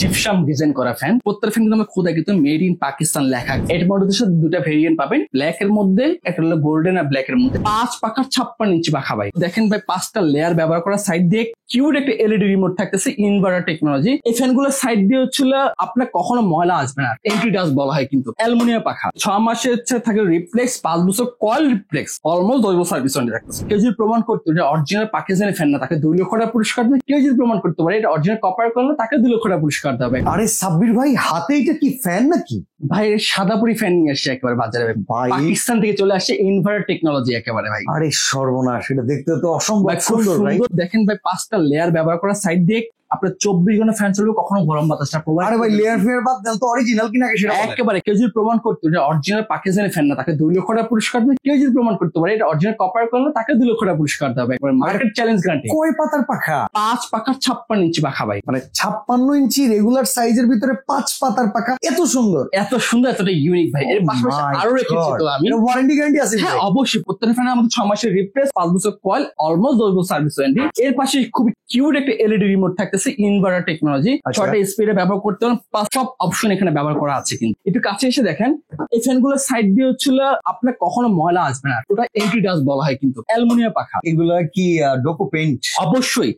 Gypsum design করা fan. প্রত্যেকটা fan কিন্তু আমরা খোদা কিন্তু মেড ইন পাকিস্তান লেখা। এর মধ্যে দুটা ভেরিয়েন্ট পাবেন, ব্ল্যাক এর মধ্যে একটা হলো গোল্ডেন আর ব্ল্যাক এর মধ্যে। 5 পাখার 56 ইঞ্চি পাখা ভাই। দেখেন ভাই 5টা লেয়ার ব্যবহার করা, সাইড দিয়ে কিউট একটা এলইডি রিমোট থাকতেছে, ইনভার্টার টেকনোলজি। এই ফ্যানগুলোর সাইড দিয়ে হচ্ছিল আপনার কখনো ময়লা আসবে না, এন্ট্রি ডাস্ট বলা হয় কিন্তু। অ্যালুমিনিয়াম পাখা, 6 মাসের থাকে রিপ্লেক্স, 5 বছর কয়েল রিপ্লেক্স, অলমোস্ট 10 বছর সার্ভিস ওয়ারেন্টি থাকতেছে। কেউ যদি প্রমাণ করতে এটা অরিজিনাল পাকিস্তানি ফ্যান না, তাকে 2 লক্ষ টাকা পুরস্কার দেবে। কেউ যদি প্রমাণ করতে পারে এটা অরিজিনাল কপার করলে, তাকে 2 লক্ষ টাকা পুরস্কার দেবে। আরে সাব্বির ভাই, হাতে এটা কি ফ্যান নাকি? ভাই সাদাপুরি ফ্যান নিয়ে আসছে একেবারে বাজারে ভাই, পাকিস্তান থেকে চলে আসছে ইনভার্টার টেকনোলজি একেবারে ভাই। আরে সর্বনাশ, এটা দেখতে তো অসম্ভব সুন্দর ভাই। দেখেন ভাই 5টা লেয়ার ব্যবহার করা, সাইড দিয়ে আপনার 24 ঘন্টা ফ্যান চলবে, কখনো গরম বাতাসটা প্রোভাইড। আরে ভাই লেয়ার ফেয়ার বাদ দেন তো, অরিজিনাল কিনা সেটা একেবারে। কেউ যদি প্রমাণ করতে এটা অরিজিনাল পাকিস্তানি ফ্যান না, তাকে 2 লক্ষ টাকা পুরস্কার দেবে। কেউ যদি প্রমাণ করতে পারে এটা অরিজিনাল কপার করলে, তাকে 2 লক্ষ টাকা পুরস্কার দেবে। একবার মার্কেট চ্যালেঞ্জ গ্যারান্টি। কয় পাতার পাখা? 5 পাখার 56 ইঞ্চি পাখা ভাই। মানে 56 ইঞ্চি রেগুলার সাইজের ভিতরে 5 পাতার পাখা, এত সুন্দর এতটা ইউনিক ভাই। এর পাশাপাশি আরো রেখেছি তো আমি, ওয়ারেন্টি গ্যারান্টি আছে। হ্যাঁ অবশ্যই, প্রত্যেকটা ফ্যানের আমাদের 6 মাসের রিপ্লেস, 5 বছর কয়েল, অলমোস্ট 10 বছর সার্ভিস ওয়ারেন্টি। এর পাশে খুবই কিউট একটা এলইডি রিমোট থাকতেছে, ইনভার্টার টেকনোলজি। 6টা স্পিডে ব্যবহার করতে পারেন, সব অপশন এখানে ব্যবহার করা আছে। কিন্তু একটু কাছে এসে দেখেন, এই ফ্যানগুলোর সাইড দিয়ে হচ্ছিল আপনার কখনো ময়লা আসবে না, ওটা এন্ট্রি ডাস্ট বলা হয় কিন্তু। অ্যালুমিনিয়াম পাখা, এগুলো কি ডোকো পেইন্ট? অবশ্যই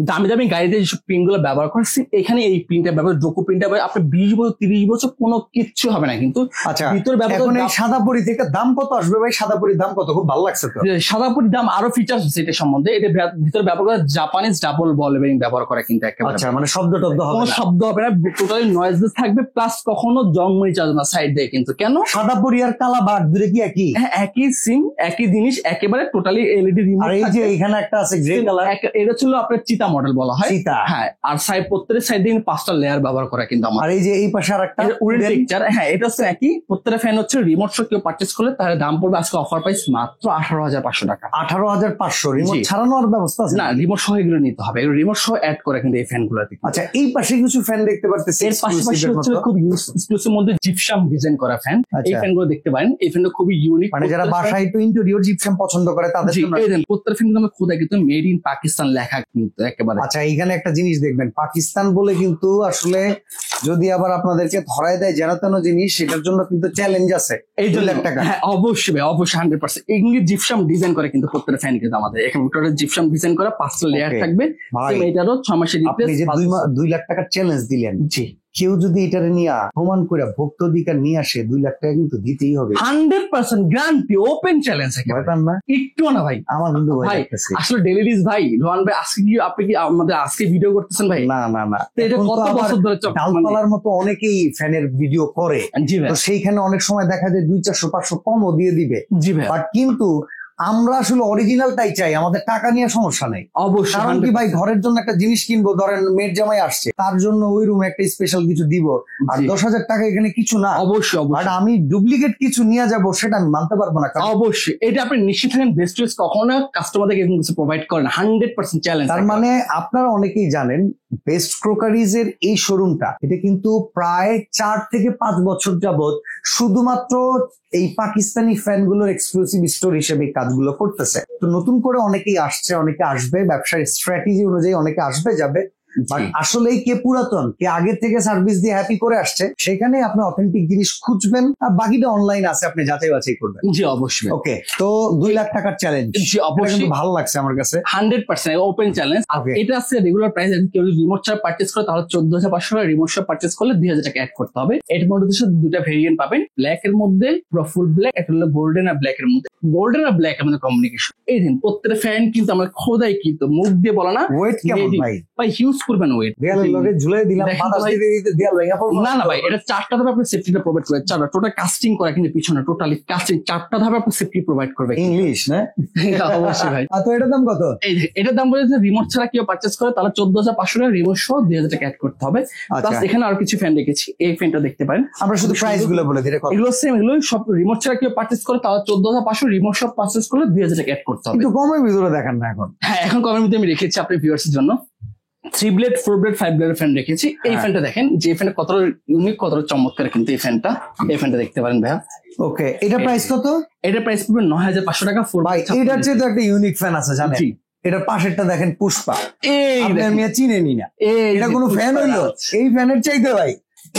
দামি দামি গাড়িতে যেসব প্রিন্ট গুলো ব্যবহার করছি, এখানে এই প্রিন্টটা ব্যবহার, ডোকো প্রিন্টটা আপনি 20 বছর 30 বছর কোনো কিচ্ছু হবে না কিন্তু। আচ্ছা, ভিতর ব্যবহার এই সাদাপুরি থেকে দাম কত আসবে ভাই? সাদাপুরির দাম কত? খুব ভালো লাগছে তো। সাদাপুরির দাম আরো ফিচার্স আছে এটা সম্বন্ধে। এটা ভিতর ব্যবহার করা জাপানিজ ডাবল বল বেরিং ব্যবহার করা কিন্তু একেবারে। আচ্ছা, মানে শব্দ টব্দ হবে না, শব্দ হবে না, টোটালি নয়েজলেস থাকবে, প্লাস কখনো জংমই চার্জ না সাইড দিয়ে কিন্তু। কেন? সাদাপুরি আর কালাবাগ দূরে কি একই? হ্যাঁ একই সিম, একই জিনিস, একেবারে টোটালি এলইডি রিমোট। আর এই যে এখানে একটা আছে গ্রে কালার, এটা ছিল আপনার চিতা মডেল বলা হয়। হ্যাঁ, আর সাইড প্রত্যেকটা সাইড দিয়ে 5টা লেয়ার ব্যবহার করা কিন্তু আমার। আর এই যে এই পাশে আরেকটা উডেন টেক্সচার, হ্যাঁ এটা হচ্ছে একই। প্রত্যেকটা ফ্যান হচ্ছে রিমোট সহ কেউ পারচেজ করলে তাহলে দাম পড়বে আজকে অফার প্রাইস মাত্র 18,500 টাকা। 18,500। রিমোট ছাড়ানোর ব্যবস্থা আছে? না, রিমোট সহ এগুলো নিতে হবে, রিমোট সহ অ্যাড করে কিন্তু এই ফ্যান গুলো। আচ্ছা, এই পাশে কিছু ফ্যান দেখতে পারতেছি, এর পাশাপাশি হচ্ছে খুব এক্সক্লুসিভ মধ্যে জিপসাম ডিজাইন করা ফ্যান। এই ফ্যান গুলো দেখতে পারেন, এই ফ্যানটা খুবই ইউনিক। মানে যারা বাসায় একটু ইন্টেরিয়র জিপসাম পছন্দ করে তাদের জন্য। প্রত্যেকটা ফ্যান কিন্তু আমরা খোদা কিন্তু মেড ইন পাকিস্তান লেখা কিন্তু একেবারে। আচ্ছা, এইখানে একটা জিনিস দেখবেন, পাকিস্তান বলে কিন্তু আসলে যদি আবার আপনাদেরকে ধরায় দেয় জানাতানো জিনিস, সেটার জন্য কিন্তু চ্যালেঞ্জ আছে। এই 2 লাখ টাকা। হ্যাঁ অবশ্যই ভাই, অবশ্যই 100%। এগুলি জিপসাম ডিজাইন করে কিন্তু প্রত্যেকটা ফ্যান কিন্তু আমাদের এখানে টোটাল জিপসাম ডিজাইন করা, 5টা লেয়ার থাকবে। এটারও 6 মাসের রিপ্লেস। আপনি যে 2 লাখ টাকার চ্যালেঞ্জ দিলেন, জি, কেউ যদি এটারে নিয়ে প্রমাণ করে ভোক্ত অধিকার নিয়ে আসে, 2 লাখ টাকা কিন্তু দিতেই হবে। 100% গ্যারান্টি, ওপেন চ্যালেঞ্জ। ভয় পান না? একটু না ভাই, আমার কিন্তু ভাই আসলে ডেলিভারিজ ভাই। রোহান ভাই আজকে কি আপনি কি আমাদের আজকে ভিডিও করতেছেন ভাই? না না না, এটা কত বছর ধরে ডালপালার মতো অনেকেই ফ্যানের ভিডিও করে, তো সেইখানে অনেক সময় দেখা যায় 200-400-500 কমও দিয়ে দিবে। জি ভাই, বাট কিন্তু আমরা আসলে অরিজিনালটাই চাই, আমাদের টাকা নিয়ে সমস্যা নেই। অবশ্যই। কারণ কি ভাই, ঘরের জন্য একটা জিনিস কিনবো, ধরেন মেয়ের জামাই আসছে, তার জন্য ওই রুমে একটা স্পেশাল কিছু দিব, আর 10,000 টাকা এখানে কিছু না। অবশ্যই বাট আমি ডুপ্লিকেট কিছু নিয়ে যাব, সেটা আমি মানতে পারবো না। অবশ্যই এটা আপনি নিশ্চিত থাকেন, বেস্ট চয়েস কখনো কাস্টমারদেরকে এরকম কিছু প্রোভাইড করেন। 100% চ্যালেঞ্জ। তার মানে আপনারা অনেকেই জানেন, বেস্ট ক্রোকারিজ এর এই শোরুমটা, এটা কিন্তু প্রায় 4 থেকে 5 বছর যাবত শুধুমাত্র এই পাকিস্তানি ফ্যান গুলোর এক্সক্লুসিভ স্টোর হিসেবে কাজগুলো করতেছে। তো নতুন করে অনেকেই আসছে, অনেকে আসবে, ব্যবসার স্ট্র্যাটেজি অনুযায়ী অনেকে আসবে যাবে। আসলেই কে পুরাতন, কে আগে থেকে সার্ভিস দিয়ে হ্যাপি করে আসছে, সেখানে আপনি অথেন্টিক জিনিস খুঁজবেন, আর বাকিটা অনলাইন আছে, আপনি যাচাই বাছাই করবেন। জি অবশ্যই। ওকে, তো 2 লাখ টাকার চ্যালেঞ্জ। জি অবশ্যই, ভালো লাগছে আমার কাছে। 100% ওপেন চ্যালেঞ্জ। এটা আছে রেগুলার প্রাইস। কেউ যদি রিমোট ছাড়া পারচেজ করে তাহলে 14,500 টাকা, রিমোট ছাড়া পারচেজ করলে 2,000 টাকা অ্যাড করতে হবে। এর মধ্যে 2টা ভেরিয়েন্ট পাবেন, ব্ল্যাক এর মধ্যে পুরো ফুল ব্ল্যাক, একটা হলো গোল্ডেন আর ব্ল্যাক এর মধ্যে। গোল্ডেন আর ব্ল্যাক আমাদের কমিউনিকেশন। এই দিন প্রত্যেকটা ফ্যান কিন্তু আমরা খোদাই কিন্তু মুখ দিয়ে বলা না। ওয়েট কেমন ভাই? ভাই হিউজ করবেন ওয়েট। লগে ঝুলাই দিলাম, বাতাস দিতে দিতে দেয়াল ভেঙে পড়বে না। না ভাই, এটা 4টা ধাপে আপনি সেফটিটা প্রোভাইড করবে। 4টা টোটাল কাস্টিং করা কিন্তু পিছনে টোটালি কাস্টিং, 4টা ধাপে আপনি সেফটি প্রোভাইড করবে। ইংলিশ না? অবশ্যই ভাই। তো এটার দাম কত? এই যে এটার দাম বলেছে রিমোট ছাড়া কেউ পারচেজ করে তাহলে 14,500 টাকা, রিমোট সহ 2,000 টাকা অ্যাড করতে হবে। প্লাস এখানে আরো কিছু ফ্যান রেখেছি, এই ফ্যানটা দেখতে পারেন। আমরা শুধু প্রাইস গুলো বলে দিই, এগুলো সেম, এগুলো সব রিমোট ছাড়া কেউ পারচেজ করে তাহলে 14,500, রিমোট সহ পারচেজ করলে 2,000 টাকা অ্যাড করতে হবে। একটু কমের ভিতরে দেখান না এখন? হ্যাঁ, এখন কমের মধ্যে আমি রেখেছি আপনার ভিউয়ার্স এর জন্য। 3 ব্লেড, 4 ব্লেড, 5 ব্লেড ফ্যান রেখেছি। এই ফ্যানটা দেখেন, যে ফ্যানটা কতটা ইউনিক, কতটা চমৎকার কিন্তু এই ফ্যানটা। এই ফ্যানটা দেখতে পারেন ভাইয়া। ওকে, এটা প্রাইস কত? এটা প্রাইস পড়বে 9,500 টাকা। ভাই এটার চেয়ে তো একটা ইউনিক ফ্যান আছে জানেন? এটার পাশেরটা দেখেন পুষ্পা, এই আপনি দেখেন, আমি চিনেনি না, এই এটা যে কোনো ফ্যান হইলো? পুষ্পারাজ। এই ফ্যানের চাইতে ভাই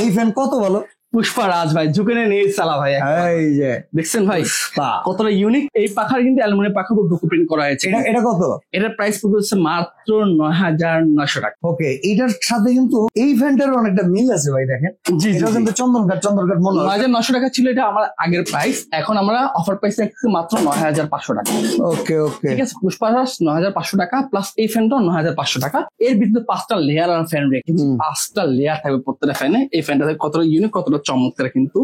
এই ফ্যান কত ভালো। পুষ্পারাজ ভাই ঝুঁকে নিয়ে চালা ভাই একবার। এই যে দেখছেন ভাই পুষ্পা, কতটা ইউনিক। এই পাখার কিন্তু অ্যালুমিনিয়াম পাখার উপর ডোকো প্রিন্ট করা হয়েছে। এটা কত? এটার প্রাইস পড়বে হচ্ছে মাত্র ৯,৯০০ টাকা। ওকে, এটার সাথে কিন্তু এই ফ্যানটার অনেকটা মিল আছে ভাই, দেখেন জি জি এটা কিন্তু চন্দন কাঠ মনে হয়। ৯,৯০০ টাকা ছিল এটা আমার আগের প্রাইস, এখন আমরা অফার প্রাইস রাখছি মাত্র ৯,৫০০ টাকা। ওকে ওকে, ঠিক আছে, পুষ্পারাজ ৯,৫০০ টাকা প্লাস এই ফ্যানটাও ৯,৫০০ টাকা। এর ভিতরে 5টা লেয়ার আর ফ্যান রেখেছি, 5টা লেয়ার থাকবে প্রত্যেকটা ফ্যানে। এই ফ্যানটা কতটা ইউনিক, কতটা চমৎকার কিন্তু।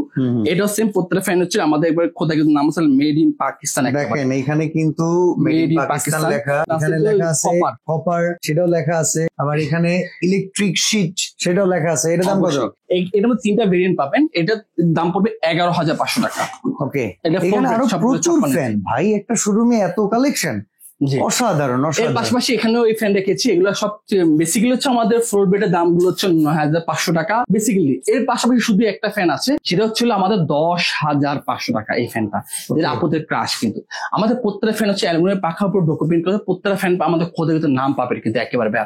এটা সেম প্রত্যেকটা ফ্যান হচ্ছে আমাদের একবার খোদা কিন্তু নাম হচ্ছে মেড ইন পাকিস্তান। দেখেন এখানে কিন্তু মেড ইন পাকিস্তান লেখা, এখানে লেখা আছে কপার, সেটাও লেখা আছে, আবার এখানে ইলেকট্রিক শিট সেটাও লেখা আছে। এটা দাম কত? এটার মধ্যে 3টা ভেরিয়েন্ট পাবেন, এটার দাম পড়বে 11,৫০০ টাকা। ওকে, এটা এখানে আরো সবগুলো প্রচুর 56 ফ্যান ভাই, একটা শোরুমে এত কালেকশন, জি। অসাধারণ এর অসাধারণ। পাশাপাশি এখানেও এই ফ্যান রেখেছি, এগুলো সবচেয়ে বেসিক্যালি হচ্ছে আমাদের ফ্লোর বেডের দাম গুলো হচ্ছে ৯,৫০০ টাকা বেসিক্যালি। এর পাশাপাশি শুধু একটা ফ্যান আছে, সেটা হচ্ছিল আমাদের 10,৫০০ টাকা এই ফ্যানটা, যেটা আপুদের ক্রাশ। কিন্তু আমাদের প্রত্যেকটা ফ্যান হচ্ছে অ্যালুমিনিয়াম পাখার উপর ডোকো প্রিন্ট করে, প্রত্যেকটা ফ্যান আমাদের খোদা কিন্তু নাম পাবেন কিন্তু একেবারে এটা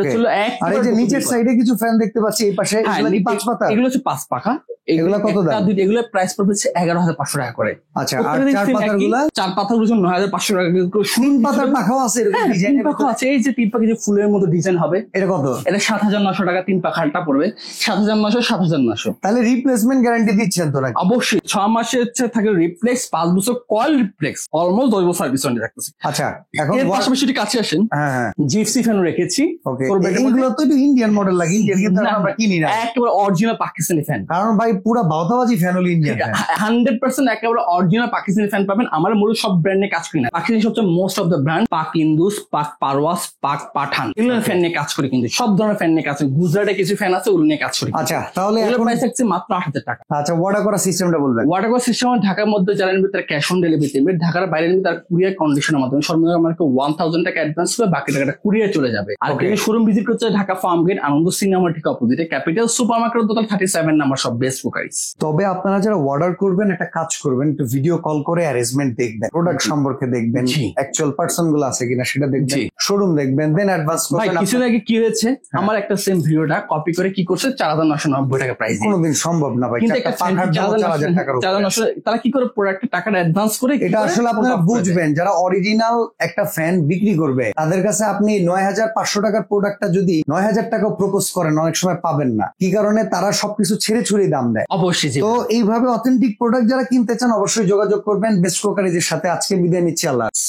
হচ্ছিল আর এই যে নিচের সাইডে কিছু ফ্যান দেখতে পাচ্ছি এই পাশে, হ্যাঁ, এগুলো কি 5 পাতা? এগুলো হচ্ছে 5 পাখা। এগুলো কত দাম? এগুলো প্রাইস পড়বে হচ্ছে 11,৫০০ টাকা করে। আচ্ছা, আর 4 পাতার গুলা? 4 পাতার গুলো 9,৫০০ টাকা করে। 3 পাতার পাখাও আছে এরকম হ্যাঁ, ডিজাইন? 3 পাখা আছে, এই যে 3 পাখা যে ফুলের মতো ডিজাইন হবে। এটা কত? এটা 7,৯০০ টাকা 3 পাখাটা পড়বে। 7,৯০০, 7,৯০০। তাহলে রিপ্লেসমেন্ট গ্যারান্টি দিচ্ছেন তো নাকি? অবশ্যই 6 মাসে হচ্ছে থাকে রিপ্লেক্স, 5 বছর কয়েল রিপ্লেক্স, অলমোস্ট 10 বছর সার্ভিস ওয়ারেন্টি রাখতেছি। আচ্ছা, এখন এর পাশাপাশি যদি কাছে আসেন, হ্যাঁ হ্যাঁ জিপসি ফ্যান রেখেছি। ওকে, তোর বেডের মধ্যে- এগুলো তো একটু ইন্ডিয়ান মডেল লাগে, ইন্ডিয়ান কিন্তু না, আমরা কিনি না, একেবারে অরিজিনাল পাকিস্তানি ফ্যান। কারণ ভাই পুরা বাউতাবাজি ফ্যান হলো ইন্ডিয়ান ফ্যান। 100% একেবারে অরিজিনাল পাকিস্তানি ফ্যান পাবেন। আমার মূলত সব ব্র্যান্ডে কাজ করি না, পাকিস্তানি সবচেয়ে মোস্ট অফ দ্য ব্র্যান্ড, পাক ইন্দুস, পাক পারওয়াস, পাক পাঠান, এগুলো ফ্যান নিয়ে কাজ করি। কিন্তু সব ধরনের ফ্যান নিয়ে কাজ করি, গুজরাটে কিছু ফ্যান আছে ওগুলো নিয়ে কাজ করি। আচ্ছা, তাহলে এগুলোর এখন প্রাইস থাকছে মাত্র 8,000 টাকা। আচ্ছা, অর্ডার করার সিস্টেমটা বলবেন। ওয়াটার কল সিস্টেম ঢাকার মধ্যে যারা নিবে তারা ক্যাশ অন ডেলিভারি দেবে, ঢাকার বাইরে নিবে তার কুরিয়ার কন্ডিশনের মাধ্যমে সর্বনিম্ন আমাকে 1,000 টাকা অ্যাডভান্স করে বাকি টাকাটা কুরিয়ার চলে যাবে। আর Okay. কেউ শোরুম ভিজিট করতে ঢাকা ফার্ম গেট আনন্দ সিনেমার ঠিক অপোজিটে ক্যাপিটাল সুপার মার্কেটের দোকান 37 নাম্বার সব বেস্ট কুকারিজ। তবে আপনারা যারা অর্ডার করবেন একটা কাজ করবেন, একটু ভিডিও কল করে অ্যারেঞ্জমেন্ট দেখবেন, প্রোডাক্ট সম্পর্কে দেখবেন, জি। অ্যাকচুয়াল পার্সন গুলো আছে কিনা সেটা দেখবেন, জি। শোরুম দেখবেন, দেন অ্যাডভান্স ভাই করবেন। কিছুদিন আগে কি হয়েছে, আমার একটা সেম ভিডিওটা কপি করে কি করছে 4,990 টাকা প্রাইস দিয়ে। কোনোদিন সম্ভব না ভাই, কিন্তু একটা একটা পাখার দাম 4,000 টাকার উপরে। 4,900 তারা কি করে প্রোডাক্টের টাকাটা অ্যাডভান্স করে কি এটা করে আসলে আপনারা product করে দেয়। বুঝবেন, যারা অরিজিনাল একটা ফ্যান বিক্রি করবে তাদের কাছে আপনি 9,500 টাকার প্রোডাক্টটা যদি 9,000 টাকা প্রপোজ করেন, অনেক সময় পাবেন না। কি কারণে? তারা সবকিছু ছেড়ে ছুড়ে দাম দেয়। অবশ্যই জি। তো এইভাবে অথেন্টিক প্রোডাক্ট যারা কিনতে চান অবশ্যই যোগাযোগ করবেন বেস্ট ক্রকারিজের সাথে। আজকে বিদায় নিচ্ছি, আল্লাহ হাফেজ।